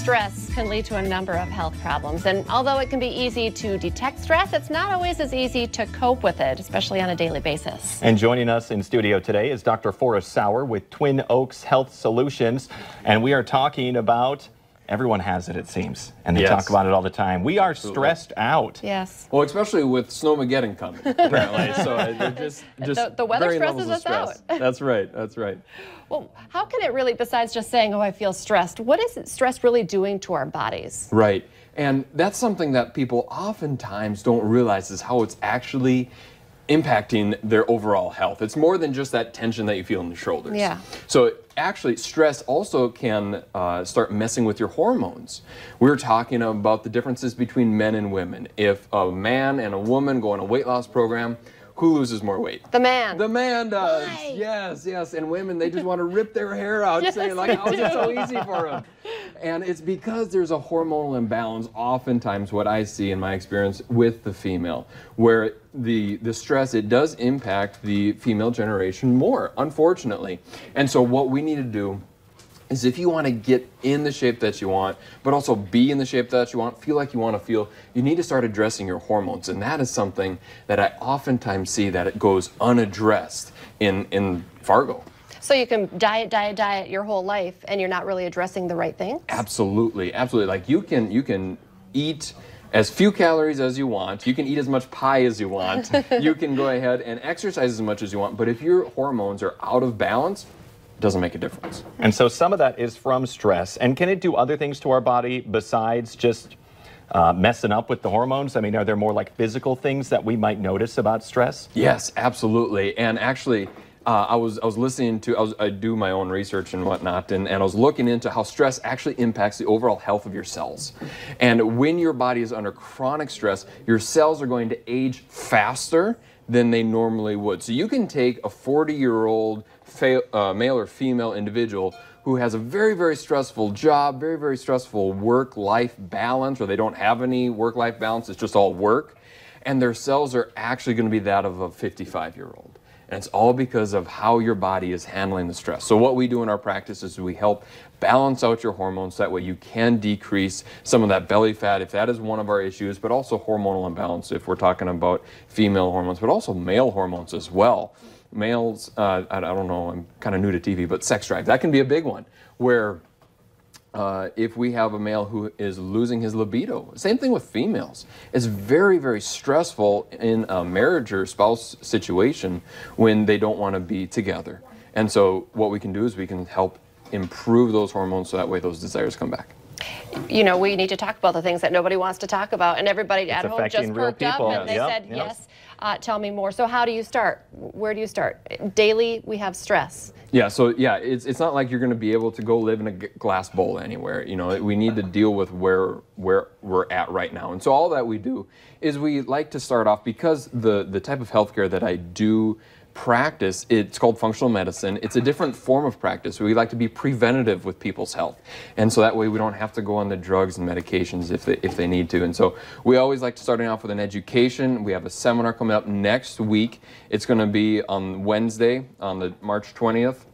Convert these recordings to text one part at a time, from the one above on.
stress can lead to a number of health problems. And although it can be easy to detect stress, it's not always as easy to cope with it, especially on a daily basis. And joining us in studio today is Dr. Forrest Sauer with Twin Oaks Health Solutions. And we are talking about, everyone has it seems, and they talk about it all the time. We are stressed out. Yes. Well, especially with Snowmageddon coming, apparently. So just the weather stresses varying levels of us stress. out. That's right. That's right. Well, how can it really, besides just saying, oh, I feel stressed, what is stress really doing to our bodies? Right. And that's something that people oftentimes don't realize is how it's actually impacting their overall health. It's more than just that tension that you feel in the shoulders. Yeah. So actually, stress also can start messing with your hormones. We were talking about the differences between men and women. If a man and a woman go on a weight loss program, who loses more weight? The man. The man does. Why? Yes, yes. And women, they just want to rip their hair out, Yes, saying like, how is they it so do. easy for them? And it's because there's a hormonal imbalance, oftentimes what I see in my experience with the female, where the stress, it does impact the female generation more, unfortunately. And so what we need to do is, if you want to get in the shape that you want, but also be in the shape that you want, feel like you want to feel, you need to start addressing your hormones. And that is something that I oftentimes see that it goes unaddressed in Fargo. So you can diet your whole life, and you're not really addressing the right things? Absolutely, absolutely. Like you can eat as few calories as you want. You can eat as much pie as you want. You can go ahead and exercise as much as you want. But if your hormones are out of balance, it doesn't make a difference. And so some of that is from stress. And can it do other things to our body besides just messing up with the hormones? I mean, are there more like physical things that we might notice about stress? Yes, absolutely. And actually, I was listening to, I do my own research and whatnot, and I was looking into how stress actually impacts the overall health of your cells. And when your body is under chronic stress, your cells are going to age faster than they normally would. So you can take a 40-year-old male or female individual who has a very, very stressful job, very, very stressful work-life balance, or they don't have any work-life balance, it's just all work, and their cells are actually going to be that of a 55-year-old. And it's all because of how your body is handling the stress. So what we do in our practice is we help balance out your hormones. That way you can decrease some of that belly fat, if that is one of our issues, but also hormonal imbalance if we're talking about female hormones, but also male hormones as well. Males, I don't know, I'm kind of new to TV, but sex drive, that can be a big one, where if we have a male who is losing his libido, same thing with females. It's very, very stressful in a marriage or spouse situation when they don't want to be together. And so what we can do is we can help improve those hormones so that way those desires come back. You know, we need to talk about the things that nobody wants to talk about, and everybody at home just perked up and they said, yes, tell me more. So how do you start? Where do you start? Daily, we have stress. Yeah, so yeah, it's not like you're going to be able to go live in a glass bowl anywhere. You know, we need to deal with where we're at right now. And so all that we do is we like to start off, because the type of healthcare that I do practice, it's called functional medicine. It's a different form of practice. We like to be preventative with people's health. And so that way we don't have to go on the drugs and medications if they need to. And so we always like to starting off with an education. We have a seminar coming up next week. It's going to be on Wednesday, on the March 20th.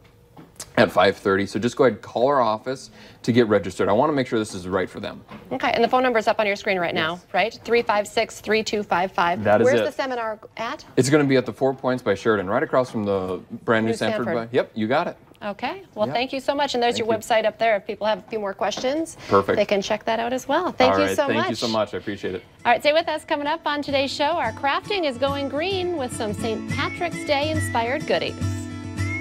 At 5:30. So just go ahead and call our office to get registered. I want to make sure this is right for them. Okay, and the phone number is up on your screen right now, right? 356-3255. That is Where's it. the seminar at? It's going to be at the 4 Points by Sheridan, right across from the brand new Sanford. Yep, you got it. Okay, well, thank you so much. And there's your website up there. If people have a few more questions, perfect, they can check that out as well. Thank you so much. Thank you so much. I appreciate it. All right, stay with us. Coming up on today's show, our crafting is going green with some St. Patrick's Day inspired goodies.